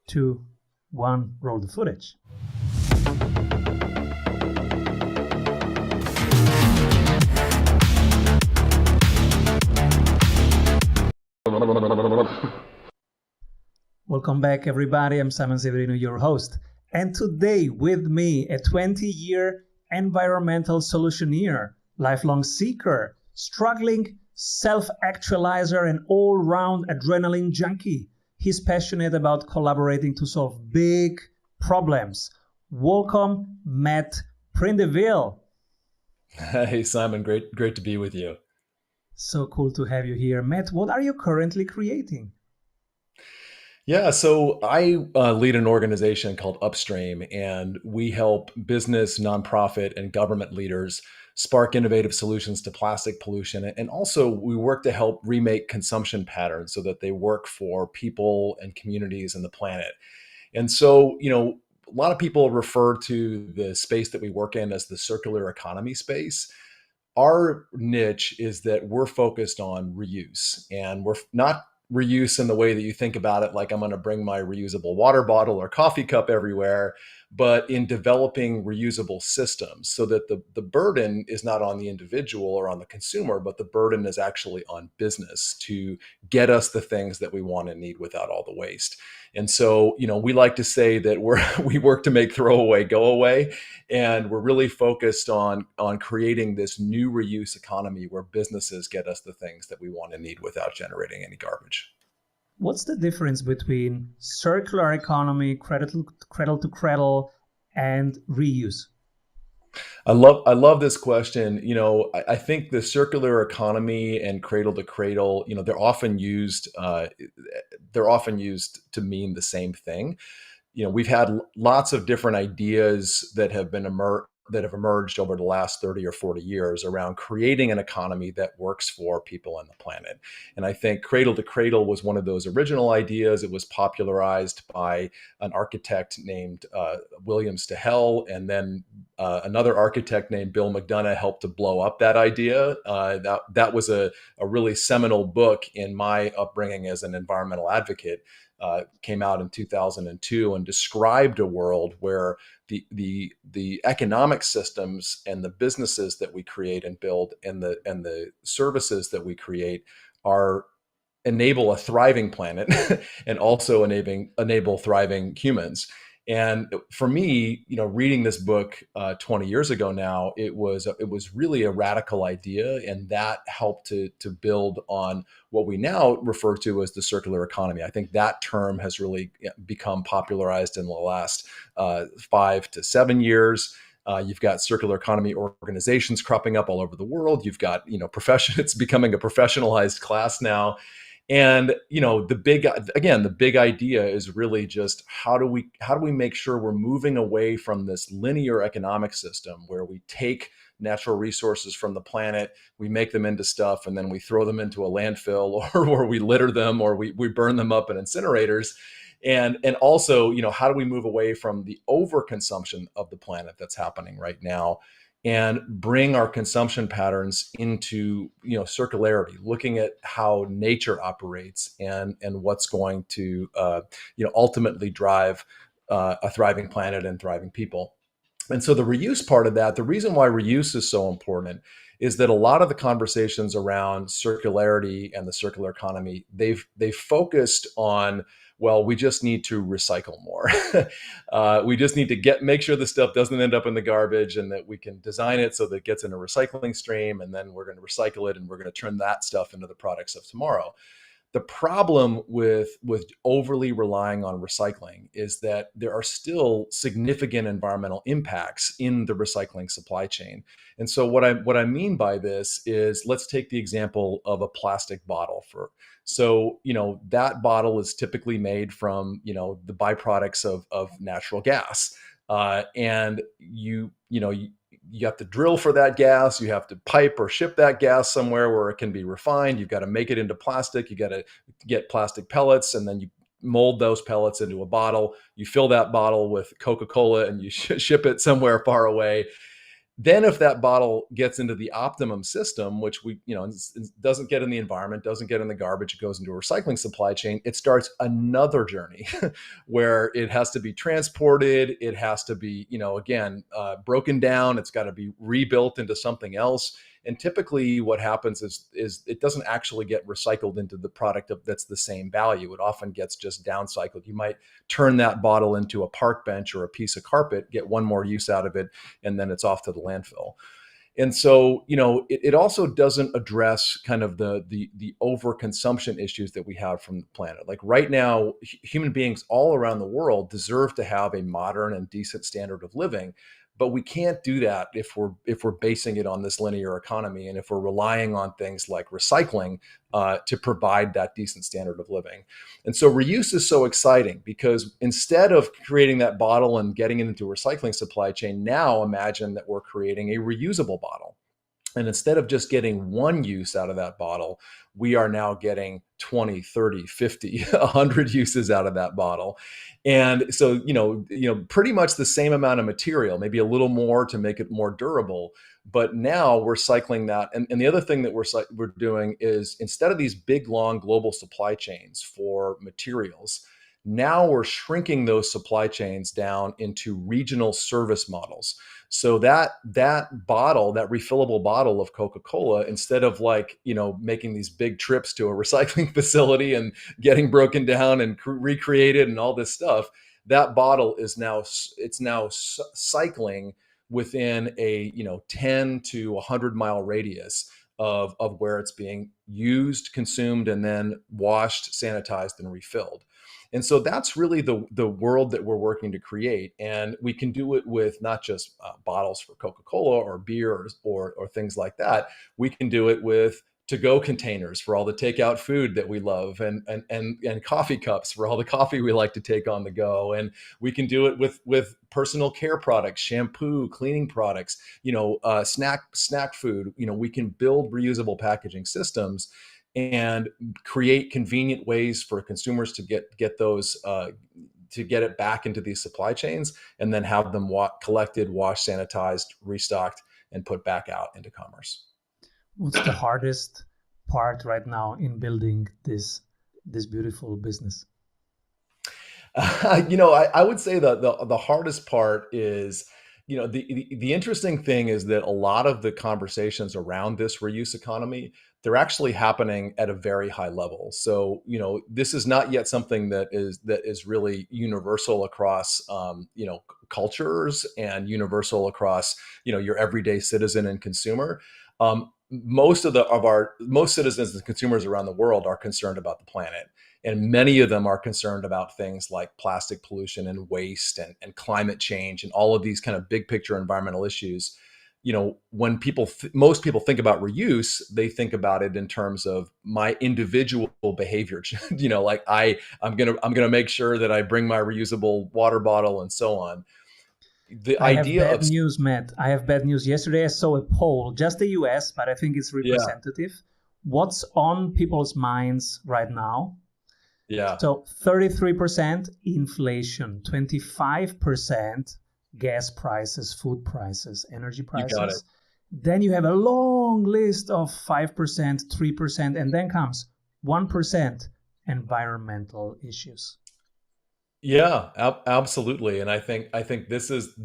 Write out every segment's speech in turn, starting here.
2, 1, roll the footage. Welcome back, everybody. I'm Simon Severino, your host. And today with me, a 20-year environmental solutioneer, lifelong seeker, struggling self-actualizer, and all-round adrenaline junkie. He's passionate about collaborating to solve big problems. Welcome, Matt Prindiville. Hey, Simon. Great to be with you. So cool to have you here. Matt, what are you currently creating? Yeah, so I lead an organization called Upstream, and we help business, nonprofit, and government leaders spark innovative solutions to plastic pollution. And also, we work to help remake consumption patterns so that they work for people and communities and the planet. And so, a lot of people refer to the space that we work in as the circular economy space. Our niche is that we're focused on reuse, and we're not reuse in the way that you think about it, like I'm going to bring my reusable water bottle or coffee cup everywhere, but in developing reusable systems so that the burden is not on the individual or on the consumer, but the burden is actually on business to get us the things that we want and need without all the waste. And so, we like to say that we work to make throwaway go away, and we're really focused on creating this new reuse economy where businesses get us the things that we want and need without generating any garbage. What's the difference between circular economy, cradle to cradle, and reuse? I love this question. I think the circular economy and cradle to cradle, they're often used to mean the same thing. We've had lots of different ideas that have emerged over the last 30 or 40 years around creating an economy that works for people and the planet. And I think cradle to cradle was one of those original ideas. It was popularized by an architect named William Stahel, and then another architect named Bill McDonough helped to blow up that idea. That was a really seminal book in my upbringing as an environmental advocate. Came out in 2002 and described a world where the economic systems and the businesses that we create and build and the services that we create enable a thriving planet and also enable thriving humans. And for me, reading this book 20 years ago now, it was really a radical idea, and that helped to build on what we now refer to as the circular economy. I think that term has really become popularized in the last 5 to 7 years. You've got circular economy organizations cropping up all over the world. You've got it's becoming a professionalized class now. And the big idea is really just how do we make sure we're moving away from this linear economic system where we take natural resources from the planet, we make them into stuff, and then we throw them into a landfill or we litter them or we burn them up in incinerators. And also, how do we move away from the overconsumption of the planet that's happening right now and bring our consumption patterns into, circularity, looking at how nature operates and what's going to, ultimately drive a thriving planet and thriving people. And so the reuse part of that, the reason why reuse is so important is that a lot of the conversations around circularity and the circular economy, they've focused on, well, we just need to recycle more. We just need to make sure the stuff doesn't end up in the garbage, and that we can design it so that it gets in a recycling stream, and then we're going to recycle it and we're going to turn that stuff into the products of tomorrow. The problem with overly relying on recycling is that there are still significant environmental impacts in the recycling supply chain. And so what I mean by this is, let's take the example of a plastic bottle. So that bottle is typically made from the byproducts of natural gas, and you have to drill for that gas. You have to pipe or ship that gas somewhere where it can be refined. You've got to make it into plastic. You got to get plastic pellets, and then you mold those pellets into a bottle. You fill that bottle with Coca-Cola and you ship it somewhere far away. Then if that bottle gets into the optimum system, which doesn't get in the environment, doesn't get in the garbage, it goes into a recycling supply chain, it starts another journey where it has to be transported. It has to be, broken down. It's got to be rebuilt into something else. And typically what happens is it doesn't actually get recycled into the product that's the same value. It often gets just downcycled. You might turn that bottle into a park bench or a piece of carpet, get one more use out of it, and then it's off to the landfill. And so, it also doesn't address kind of the overconsumption issues that we have from the planet. Like right now, human beings all around the world deserve to have a modern and decent standard of living. But we can't do that if we're basing it on this linear economy, and if we're relying on things like recycling to provide that decent standard of living. And so reuse is so exciting because instead of creating that bottle and getting it into a recycling supply chain, now imagine that we're creating a reusable bottle. And instead of just getting one use out of that bottle, we are now getting 20, 30, 50, 100 uses out of that bottle. And so, pretty much the same amount of material, maybe a little more to make it more durable. But now we're cycling that. And the other thing that we're doing is, instead of these big, long global supply chains for materials, now we're shrinking those supply chains down into regional service models. So that bottle, that refillable bottle of Coca-Cola, instead of making these big trips to a recycling facility and getting broken down and recreated and all this stuff, that bottle is now cycling within a 10 to 100 mile radius of where it's being used, consumed, and then washed, sanitized, and refilled. And so that's really the world that we're working to create. And we can do it with not just bottles for Coca-Cola or beer or things like that. We can do it with to-go containers for all the takeout food that we love, and coffee cups for all the coffee we like to take on the go. And we can do it with personal care products, shampoo, cleaning products, snack food. We can build reusable packaging systems and create convenient ways for consumers to get those to get it back into these supply chains, and then have them collected, washed, sanitized, restocked, and put back out into commerce. What's the hardest part right now in building this beautiful business? I would say that the hardest part is, the interesting thing is that a lot of the conversations around this reuse economy, they're actually happening at a very high level. So, this is not yet something that is really universal across, cultures, and universal across, your everyday citizen and consumer. Most citizens and consumers around the world are concerned about the planet. And many of them are concerned about things like plastic pollution and waste and climate change and all of these kind of big picture environmental issues. When most people think about reuse, they think about it in terms of my individual behavior. Like I'm gonna make sure that I bring my reusable water bottle and so on. I have bad news, Matt. I have bad news. Yesterday I saw a poll, just the US, but I think it's representative. Yeah. What's on people's minds right now? Yeah. So 33% inflation, 25% gas prices, food prices, energy prices. You got it. Then you have a long list of 5%, 3%, and then comes 1% environmental issues. Yeah, absolutely. And I think this is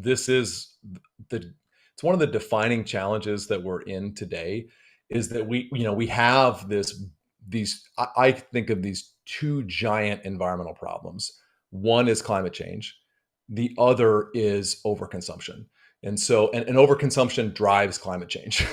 it's one of the defining challenges that we're in today, is that we have I think of these two giant environmental problems. One is climate change. The other is overconsumption. And so, and overconsumption drives climate change.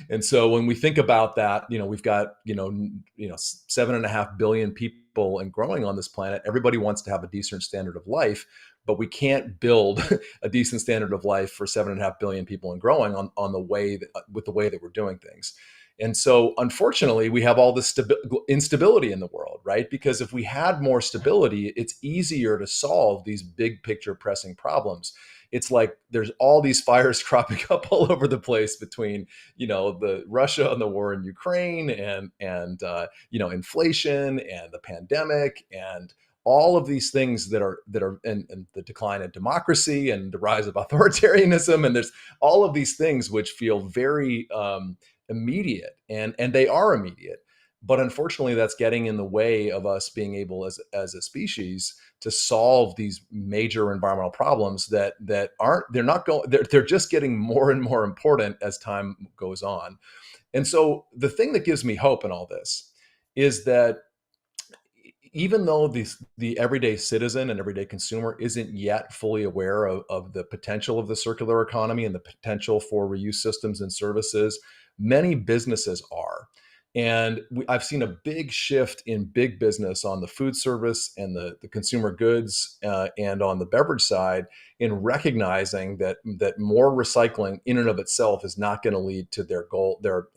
And so when we think about that, we've got, 7.5 billion people and growing on this planet. Everybody wants to have a decent standard of life, but we can't build a decent standard of life for 7.5 billion people and growing on the way with the way that we're doing things. And so, unfortunately, we have all this instability in the world, right? Because if we had more stability, it's easier to solve these big picture pressing problems. It's like there's all these fires cropping up all over the place between, the Russia and the war in Ukraine and inflation and the pandemic and all of these things that are and the decline of democracy and the rise of authoritarianism, and there's all of these things which feel very immediate, and they are immediate. But unfortunately, that's getting in the way of us being able as a species to solve these major environmental problems that they're just getting more and more important as time goes on. And so the thing that gives me hope in all this is that even though the everyday citizen and everyday consumer isn't yet fully aware of the potential of the circular economy and the potential for reuse systems and services, many businesses are. And I've seen a big shift in big business on the food service and the consumer goods and on the beverage side in recognizing that more recycling in and of itself is not going to lead to their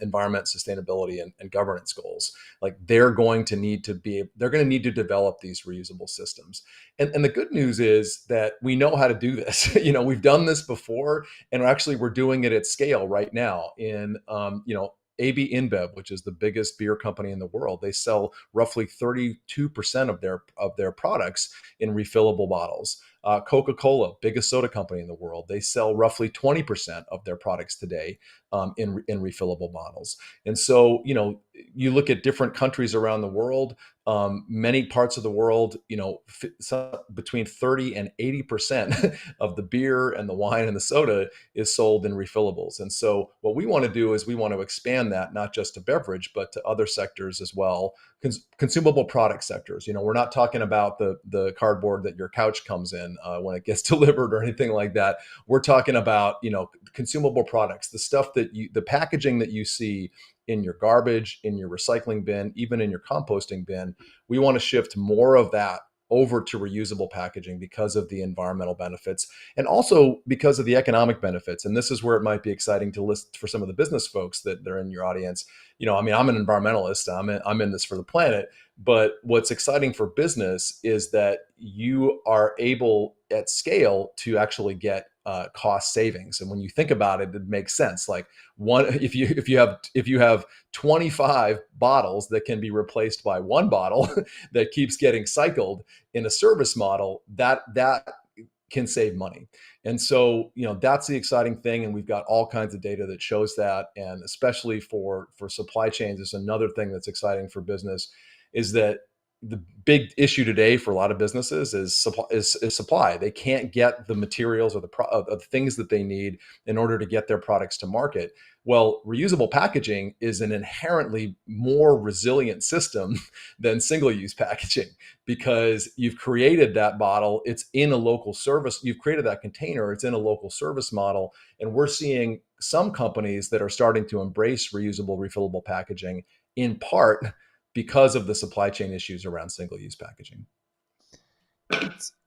environment, sustainability, and governance goals. Like they're going to need to develop these reusable systems. And the good news is that we know how to do this. We've done this before, and we're doing it at scale right now in AB InBev, which is the biggest beer company in the world. They sell roughly 32% of their products in refillable bottles. Coca-Cola, biggest soda company in the world, they sell roughly 20% of their products today in refillable bottles. And so, you look at different countries around the world, many parts of the world, between 30 and 80% of the beer and the wine and the soda is sold in refillables. And so what we want to do is we want to expand that, not just to beverage, but to other sectors as well, consumable product sectors. We're not talking about the cardboard that your couch comes in when it gets delivered or anything like that. We're talking about, consumable products, the stuff the packaging that you see in your garbage, in your recycling bin, even in your composting bin. We want to shift more of that over to reusable packaging because of the environmental benefits and also because of the economic benefits. And this is where it might be exciting to list for some of the business folks that are in your audience. I'm an environmentalist. I'm in this for the planet. But what's exciting for business is that you are able at scale to actually get cost savings. And when you think about it, it makes sense. Like if you have 25 bottles that can be replaced by one bottle that keeps getting cycled in a service model, that can save money. And so, that's the exciting thing. And we've got all kinds of data that shows that. And especially for supply chains, is another thing that's exciting for business, is that the big issue today for a lot of businesses is supply. They can't get the materials or the things that they need in order to get their products to market. Well, reusable packaging is an inherently more resilient system than single-use packaging, because you've created that bottle, it's in a local service, you've created that container, it's in a local service model. And we're seeing some companies that are starting to embrace reusable, refillable packaging, in part because of the supply chain issues around single-use packaging.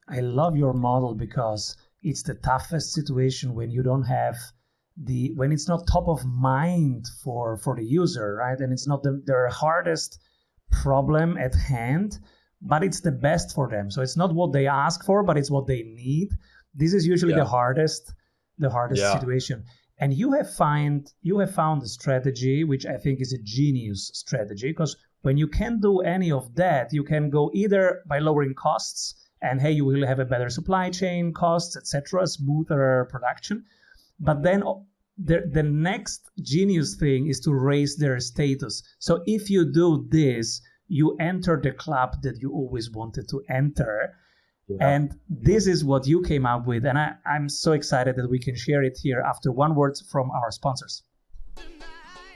I love your model because it's the toughest situation when you don't have when it's not top of mind for the user, right? And it's not their hardest problem at hand, but it's the best for them. So it's not what they ask for, but it's what they need. This is usually the hardest situation. And you have found a strategy, which I think is a genius strategy, because when you can't do any of that, you can go either by lowering costs, and hey, you will have a better supply chain, costs, etc., smoother production. But then the next genius thing is to raise their status. So if you do this, you enter the club that you always wanted to enter. Yeah. And this is what you came up with. And I'm so excited that we can share it here after one word from our sponsors.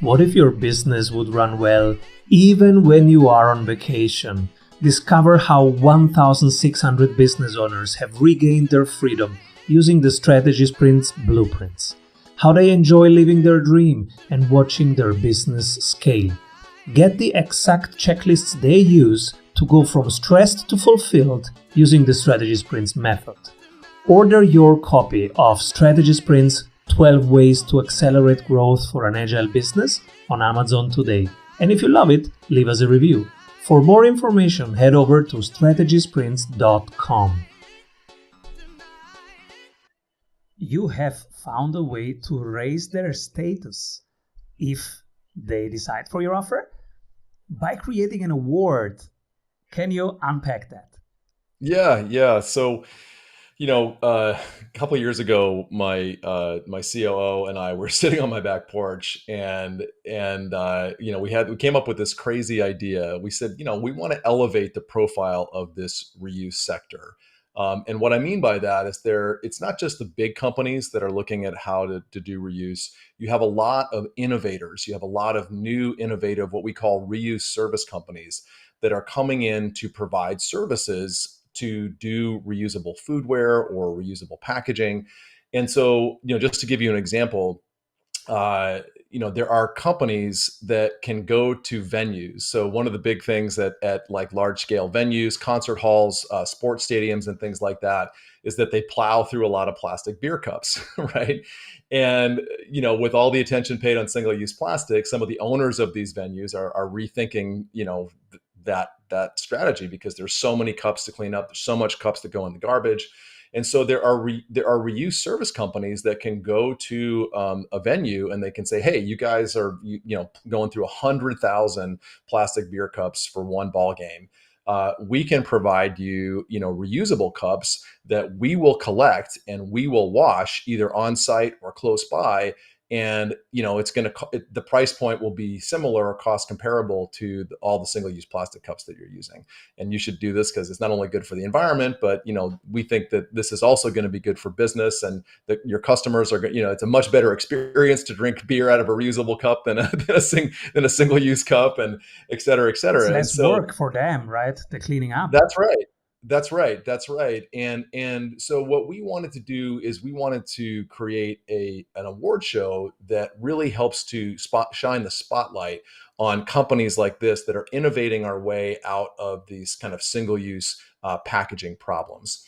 What if your business would run well even when you are on vacation? Discover how 1,600 business owners have regained their freedom using the Strategy Sprints blueprints. How they enjoy living their dream and watching their business scale. Get the exact checklists they use to go from stressed to fulfilled using the Strategy Sprints method. Order your copy of Strategy Sprints 12 Ways to Accelerate Growth for an Agile Business on Amazon today. And if you love it, leave us a review. For more information, head over to strategysprints.com. You have found a way to raise their status if they decide for your offer by creating an award. Can you unpack that? Yeah. So, a couple of years ago, my COO and I were sitting on my back porch, and we came up with this crazy idea. We said, we want to elevate the profile of this reuse sector. And what I mean by that is it's not just the big companies that are looking at how to do reuse. You have a lot of innovators. You have a lot of new innovative, what we call reuse service companies that are coming in to provide services to do reusable foodware or reusable packaging. And so, just to give you an example, there are companies that can go to venues. So one of the big things at like large scale venues, concert halls, sports stadiums, and things like that is that they plow through a lot of plastic beer cups, right? And with all the attention paid on single use plastic, some of the owners of these venues are rethinking, that strategy, because there's so many cups to clean up. There's so much cups that go in the garbage. And so there are reuse service companies that can go to a venue and they can say, hey, you guys are going through 100,000 plastic beer cups for one ball game. We can provide you reusable cups that we will collect and we will wash either on site or close by. And it's going to the price point will be similar or cost comparable to all the single-use plastic cups that you're using. And you should do this because it's not only good for the environment, but we think that this is also going to be good for business, and that your customers are it's a much better experience to drink beer out of a reusable cup than a single-use cup, and et cetera, et It's cetera. And less so work for them, right? The cleaning up. that's right. That's right. And so what we wanted to do is we wanted to create an award show that really helps to shine the spotlight on companies like this that are innovating our way out of these kind of single-use packaging problems.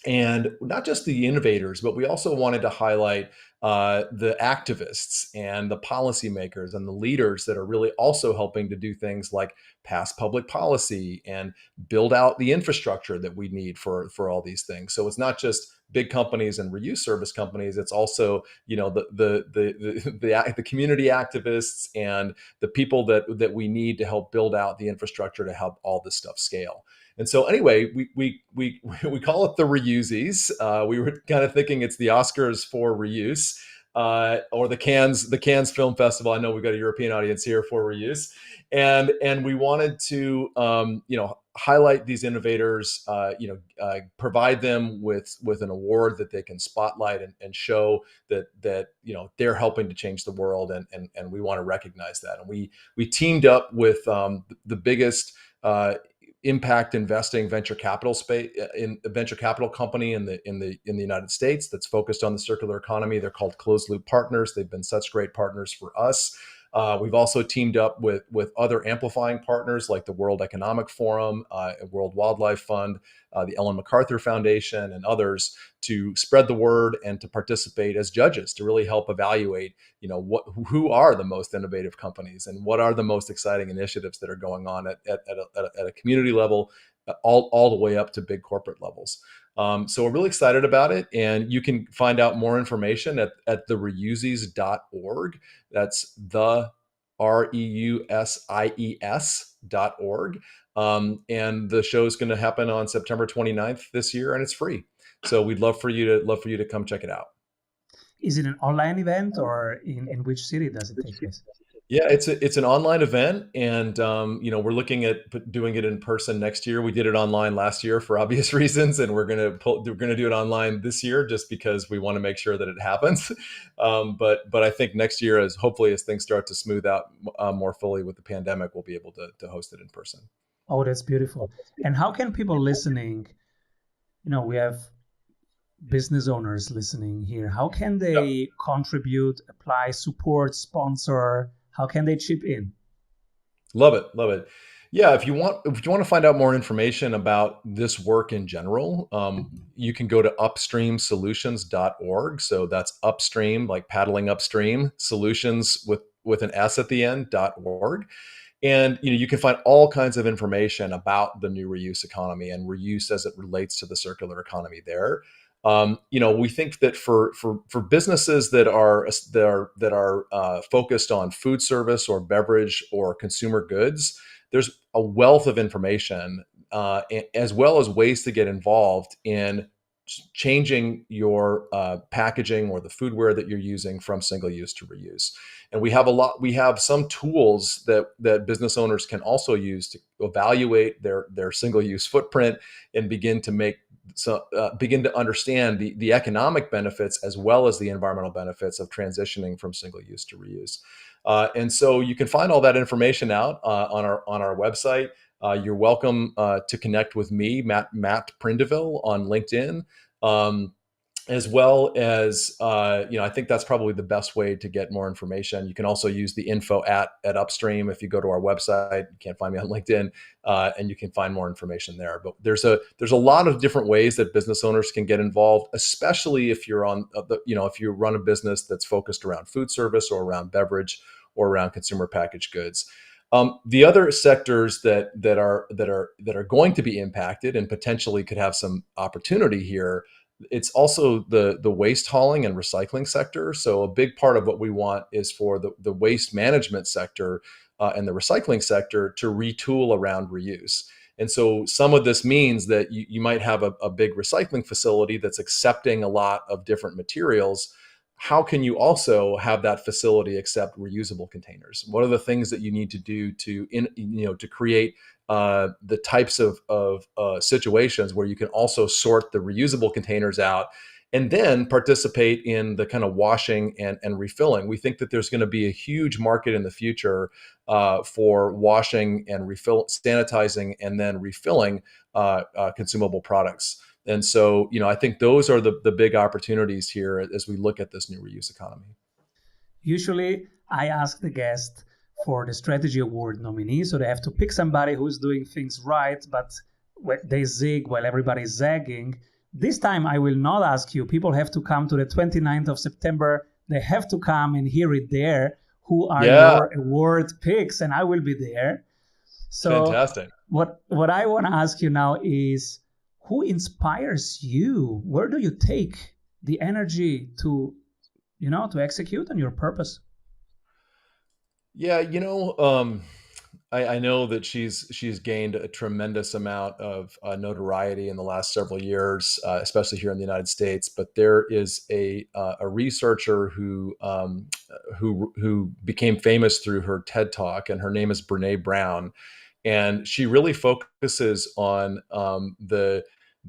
And not just the innovators, but we also wanted to highlight the activists and the policymakers and the leaders that are really also helping to do things like pass public policy and build out the infrastructure that we need for all these things. So it's not just big companies and reuse service companies. It's also the community activists and the people that we need to help build out the infrastructure to help all this stuff scale. And so anyway, we call it the Reusies. We were kind of thinking it's the Oscars for reuse, or the Cannes Film Festival. I know we've got a European audience here for reuse, and we wanted to highlight these innovators, provide them with an award that they can spotlight and show that they're helping to change the world, and we want to recognize that. And we teamed up with the biggest impact investing venture capital space in a venture capital company in the United States that's focused on the circular economy. They're called Closed Loop Partners. They've been such great partners for us. We've also teamed up with other amplifying partners like the World Economic Forum, World Wildlife Fund, the Ellen MacArthur Foundation, and others to spread the word and to participate as judges to really help evaluate, who are the most innovative companies and what are the most exciting initiatives that are going on at a community level, all the way up to big corporate levels. So we're really excited about it. And you can find out more information at thereusies.org. That's the REUSIES.org. And the show is going to happen on September 29th this year, and it's free. So we'd love for you to come check it out. Is it an online event, or in which city does it take place? Yeah, it's an online event, and we're looking at doing it in person next year. We did it online last year for obvious reasons, and we're gonna do it online this year just because we want to make sure that it happens. But I think next year, hopefully as things start to smooth out more fully with the pandemic, we'll be able to host it in person. Oh, that's beautiful. And how can people listening? We have business owners listening here. How can they contribute, apply, support, sponsor? How can they chip in? Love it. Yeah, if you want to find out more information about this work in general, you can go to upstreamsolutions.org. So that's upstream, like paddling upstream, solutions with an S at the end, .org. And you can find all kinds of information about the new reuse economy and reuse as it relates to the circular economy there. We think that for businesses that are focused on food service or beverage or consumer goods, there's a wealth of information as well as ways to get involved in changing your packaging or the foodware that you're using from single use to reuse. And we have some tools that business owners can also use to evaluate their single use footprint and begin to understand the economic benefits as well as the environmental benefits of transitioning from single use to reuse. And so you can find all that information out on our website. You're welcome to connect with me, Matt Prindiville, on LinkedIn, as well as I think that's probably the best way to get more information. You can also use the info at Upstream if you go to our website. You can't find me on LinkedIn, and you can find more information there. But there's a lot of different ways that business owners can get involved, especially if you're if you run a business that's focused around food service or around beverage or around consumer packaged goods. The other sectors that are going to be impacted and potentially could have some opportunity here, it's also the waste hauling and recycling sector. So a big part of what we want is for the waste management sector and the recycling sector to retool around reuse. And so some of this means that you might have a big recycling facility that's accepting a lot of different materials. How can you also have that facility accept reusable containers? What are the things that you need to do to create the types of situations where you can also sort the reusable containers out and then participate in the kind of washing and refilling? We think that there's going to be a huge market in the future for washing and sanitizing and then refilling consumable products. And so, I think those are the big opportunities here as we look at this new reuse economy. Usually, I ask the guest for the Strategy Award nominee, so they have to pick somebody who's doing things right, but they zig while everybody's zagging. This time, I will not ask you. People have to come to the 29th of September. They have to come and hear it there. Who are your award picks? And I will be there. So fantastic. What I want to ask you now is, who inspires you? Where do you take the energy to execute on your purpose? Yeah, I know that she's gained a tremendous amount of notoriety in the last several years, especially here in the United States. But there is a researcher who became famous through her TED Talk, and her name is Brene Brown, and she really focuses on the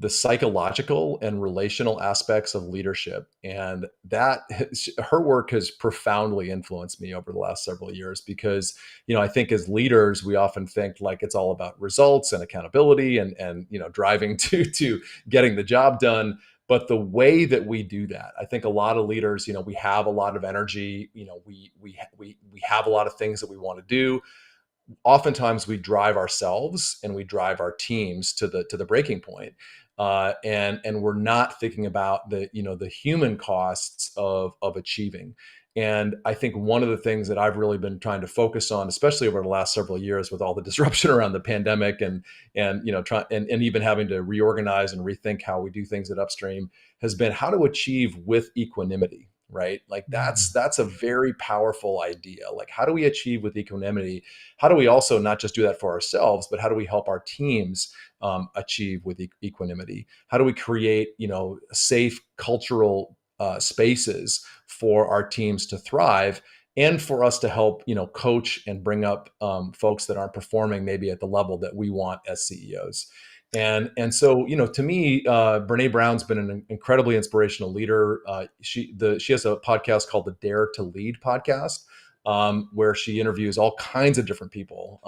psychological and relational aspects of leadership. And her work has profoundly influenced me over the last several years because, I think as leaders, we often think like it's all about results and accountability and driving to getting the job done. But the way that we do that, I think a lot of leaders, we have a lot of energy, we have a lot of things that we want to do. Oftentimes we drive ourselves and we drive our teams to the breaking point. And we're not thinking about the human costs of achieving. And I think one of the things that I've really been trying to focus on, especially over the last several years with all the disruption around the pandemic and even having to reorganize and rethink how we do things at Upstream, has been how to achieve with equanimity. Right? Like that's a very powerful idea. Like, how do we achieve with equanimity? How do we also not just do that for ourselves, but how do we help our teams achieve with equanimity? How do we create, safe cultural spaces for our teams to thrive and for us to help, coach and bring up folks that aren't performing maybe at the level that we want as CEOs. And so, to me, Brene Brown's been an incredibly inspirational leader. She has a podcast called the Dare to Lead podcast, where she interviews all kinds of different people,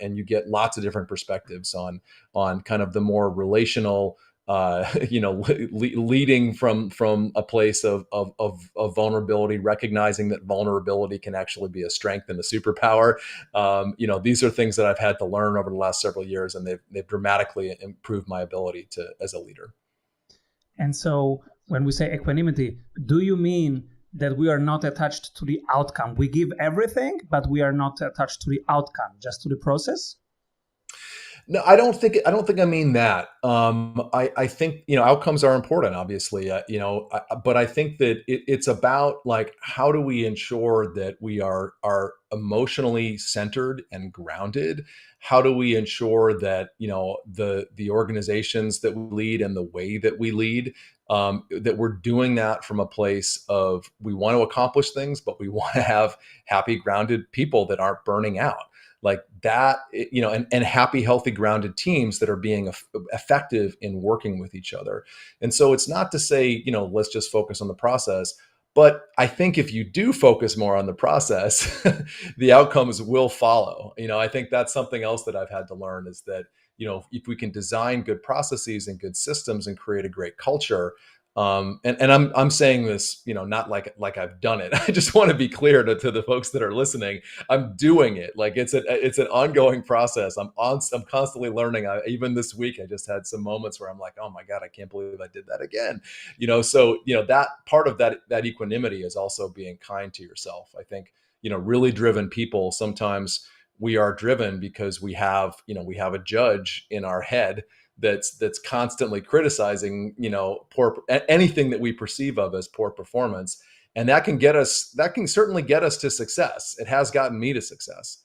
and you get lots of different perspectives on kind of the more relational, leading from a place of vulnerability, recognizing that vulnerability can actually be a strength and a superpower. These are things that I've had to learn over the last several years, and they've dramatically improved my ability as a leader. And so when we say equanimity, do you mean that we are not attached to the outcome? We give everything, but we are not attached to the outcome, just to the process? No, I don't think I mean that. I think, outcomes are important, obviously, but I think that it's about like, how do we ensure that we are emotionally centered and grounded? How do we ensure that, the organizations that we lead and the way that we lead, that we're doing that from a place of, we want to accomplish things, but we want to have happy, grounded people that aren't burning out, like that, and happy, healthy, grounded teams that are being effective in working with each other. And so it's not to say, let's just focus on the process. But I think if you do focus more on the process, the outcomes will follow. I think that's something else that I've had to learn, is that, if we can design good processes and good systems and create a great culture, and I'm saying this, not like I've done it. I just want to be clear to the folks that are listening. I'm doing it. Like, it's an ongoing process. I'm constantly learning. Even this week, I just had some moments where I'm like, oh my God, I can't believe I did that again. So that part of that equanimity is also being kind to yourself. I think, really driven people, sometimes we are driven because we have a judge in our head that's constantly criticizing, anything that we perceive of as poor performance. And that can certainly get us to success. It has gotten me to success,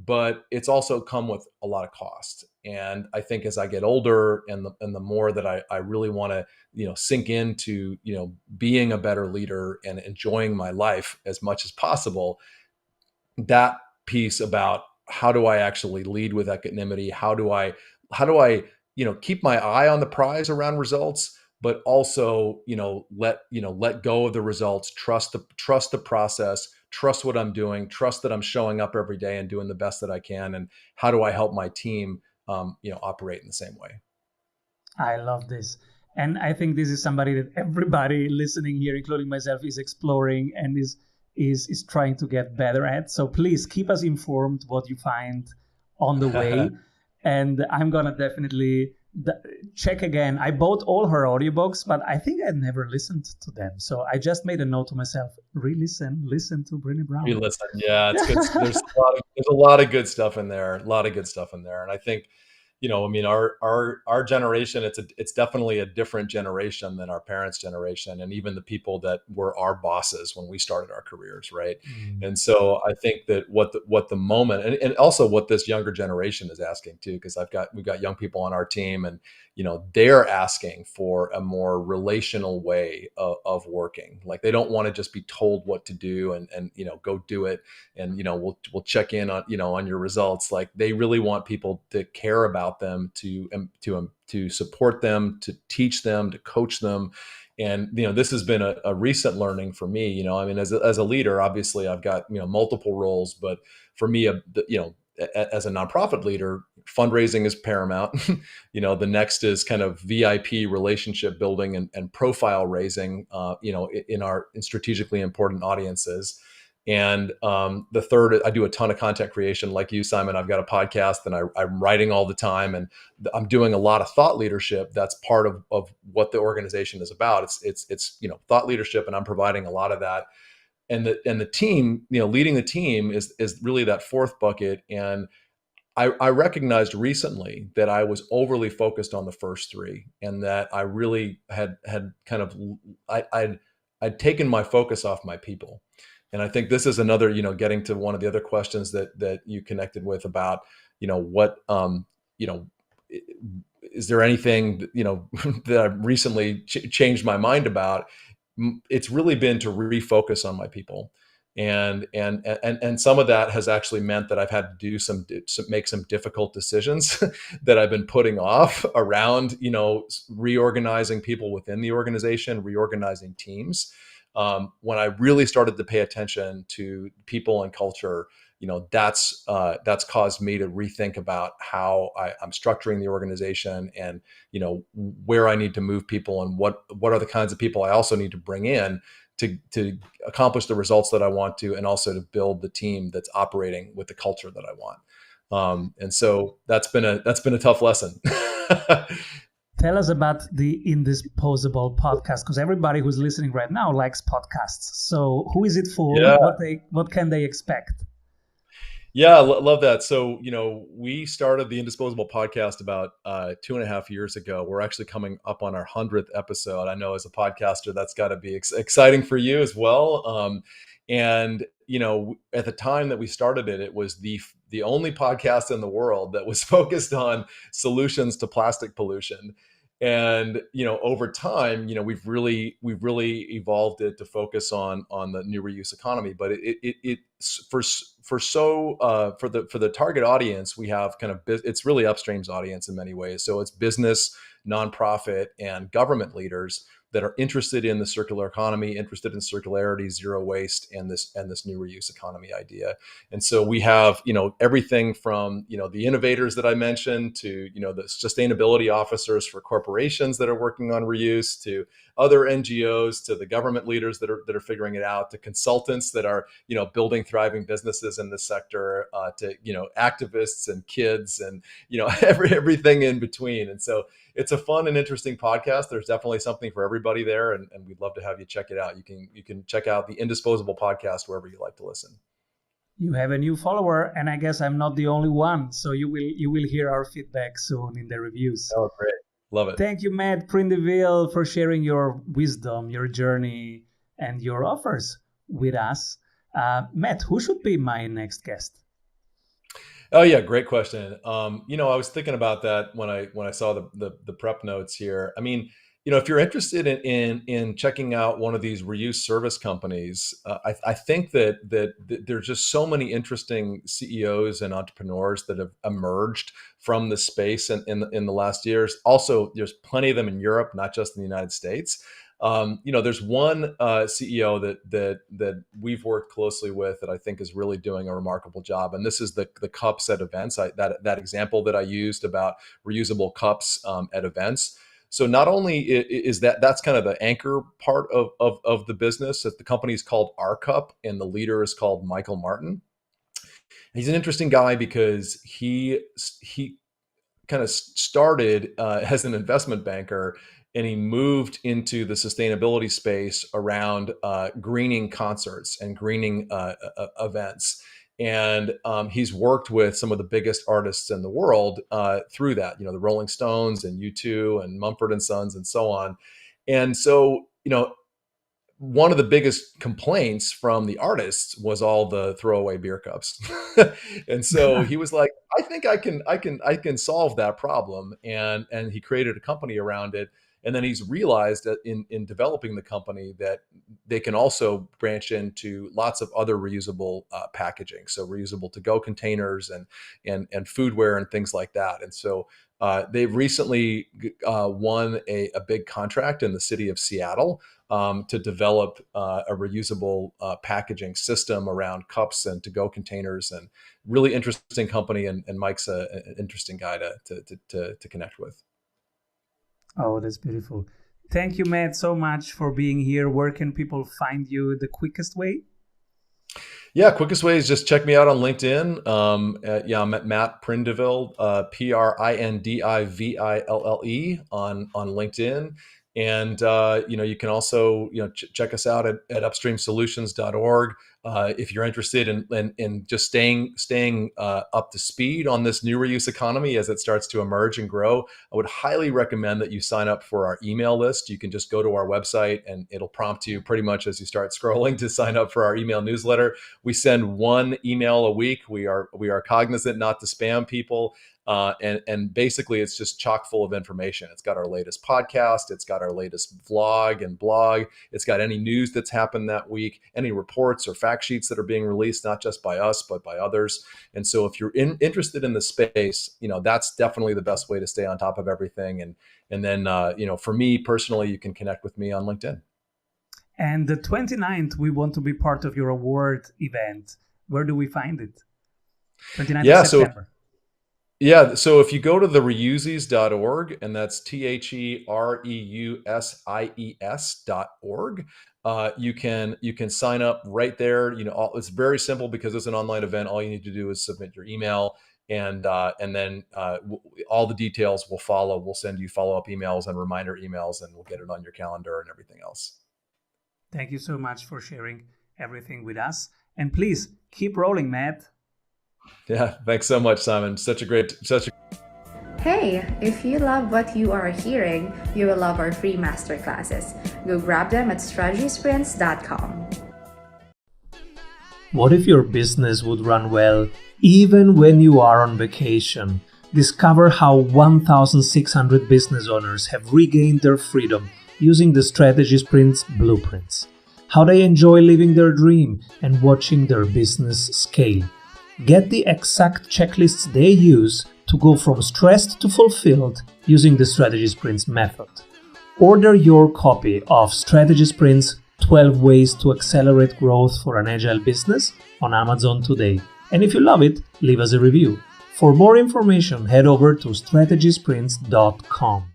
but it's also come with a lot of cost. And I think as I get older, and the more that I really want to, sink into, being a better leader and enjoying my life as much as possible, that piece about, how do I actually lead with equanimity? How do I, keep my eye on the prize around results, but also, let go of the results, trust the process, trust what I'm doing, trust that I'm showing up every day and doing the best that I can. And how do I help my team, operate in the same way? I love this. And I think this is somebody that everybody listening here, including myself, is exploring and is trying to get better at. So please keep us informed what you find on the way. And I'm going to definitely check again. I bought all her audiobooks, but I think I'd never listened to them. So I just made a note to myself, listen to Brené Brown. Listen. Yeah, it's good. There's a lot of good stuff in there. And I think, our generation, it's definitely a different generation than our parents' generation, and even the people that were our bosses when we started our careers, right? And so I think that what the moment, and also what this younger generation is asking too, because we've got young people on our team, and they're asking for a more relational way of working. Like, they don't want to just be told what to do and go do it, and we'll check in on on your results. Like, they really want people to care about them, to support them, to teach them, to coach them. And this has been a recent learning for me. As a leader, obviously I've got multiple roles, but for me, as a nonprofit leader, fundraising is paramount. The next is kind of VIP relationship building and profile raising, in strategically important audiences. And the third, I do a ton of content creation, like you, Simon. I've got a podcast, and I'm writing all the time, and I'm doing a lot of thought leadership. That's part of what the organization is about. It's thought leadership, and I'm providing a lot of that. And the team, leading the team is really that fourth bucket. And I recognized recently that I was overly focused on the first three, and that I really had kind of, I'd taken my focus off my people. And I think this is another, getting to one of the other questions that you connected with about, what, is there anything, that I've recently changed my mind about? It's really been to refocus on my people. And some of that has actually meant that I've had to make some difficult decisions that I've been putting off around, reorganizing people within the organization, reorganizing teams. When I really started to pay attention to people and culture, that's caused me to rethink about how I'm structuring the organization, and where I need to move people, and what are the kinds of people I also need to bring in to accomplish the results that I want to, and also to build the team that's operating with the culture that I want. And so that's been a tough lesson. Tell us about the Indisposable Podcast, because everybody who's listening right now likes podcasts. So who is it for? Yeah. What can they expect? Yeah, love that. So, we started the Indisposable Podcast about 2.5 years ago. We're actually coming up on our 100th episode. I know as a podcaster, that's got to be exciting for you as well. And at the time that we started it, it was the only podcast in the world that was focused on solutions to plastic pollution. And over time, we've really evolved it to focus on the new reuse economy. But for the target audience, we have it's really upstream's audience in many ways. So it's business, nonprofit, and government leaders that are interested in the circular economy, interested in circularity, zero waste, and this new reuse economy idea. And so we have everything from the innovators that I mentioned to the sustainability officers for corporations that are working on reuse, to other NGOs, to the government leaders that are figuring it out, to consultants that are building thriving businesses in this sector, to activists and kids and everything in between. And so it's a fun and interesting podcast. There's definitely something for everybody there, and we'd love to have you check it out. You can check out the Indisposable Podcast wherever you like to listen. You have a new follower, and I guess I'm not the only one. So you will hear our feedback soon in the reviews. Oh, great. Love it. Thank you, Matt Prindiville, for sharing your wisdom, your journey, and your offers with us. Matt, who should be my next guest? Oh yeah, great question. I was thinking about that when I saw the prep notes here. I mean, if you're interested in checking out one of these reuse service companies, I think that there's just so many interesting CEOs and entrepreneurs that have emerged from the space in the last years. Also, there's plenty of them in Europe, not just in the United States. There's one CEO that we've worked closely with that I think is really doing a remarkable job, and this is the cups at events. That example that I used about reusable cups at events. So not only is that's kind of the anchor part of the business. The company is called R Cup, and the leader is called Michael Martin. He's an interesting guy because he kind of started as an investment banker, and he moved into the sustainability space around greening concerts and greening events. And he's worked with some of the biggest artists in the world through that, the Rolling Stones and U2 and Mumford & Sons and so on. And so, one of the biggest complaints from the artists was all the throwaway beer cups. And so he was like, I think I can solve that problem. And he created a company around it. And then he's realized that in developing the company that they can also branch into lots of other reusable packaging. So reusable to-go containers and foodware and things like that. And so they've recently won a big contract in the city of Seattle to develop a reusable packaging system around cups and to-go containers, and really interesting company. And Mike's an interesting guy to connect with. Oh, that's beautiful. Thank you, Matt, so much for being here. Where can people find you the quickest way? Yeah, quickest way is just check me out on LinkedIn. I'm at Matt Prindiville, Prindiville on LinkedIn. And you can also check us out at upstreamsolutions.org. If you're interested in just staying up to speed on this new reuse economy as it starts to emerge and grow, I would highly recommend that you sign up for our email list. You can just go to our website and it'll prompt you pretty much as you start scrolling to sign up for our email newsletter. We send one email a week. We are cognizant not to spam people. And basically it's just chock full of information. It's got our latest podcast. It's got our latest vlog and blog. It's got any news that's happened that week, any reports or fact sheets that are being released, not just by us, but by others. And so if you're interested in the space, that's definitely the best way to stay on top of everything. And then, for me personally, you can connect with me on LinkedIn. And the 29th, we want to be part of your award event. Where do we find it? 29th of September. So if you go to thereusies.org, and that's THEREUSIES.org, you can sign up right there. It's very simple because it's an online event. All you need to do is submit your email, and then all the details will follow. We'll send you follow-up emails and reminder emails, and we'll get it on your calendar and everything else. Thank you so much for sharing everything with us. And please keep rolling, Matt. Yeah, thanks so much, Simon. Hey, if you love what you are hearing, you will love our free masterclasses. Go grab them at strategysprints.com. What if your business would run well even when you are on vacation? Discover how 1,600 business owners have regained their freedom using the Strategy Sprints blueprints. How they enjoy living their dream and watching their business scale. Get the exact checklists they use to go from stressed to fulfilled using the Strategy Sprints method. Order your copy of Strategy Sprints 12 Ways to Accelerate Growth for an Agile Business on Amazon today. And if you love it, leave us a review. For more information, head over to strategysprints.com.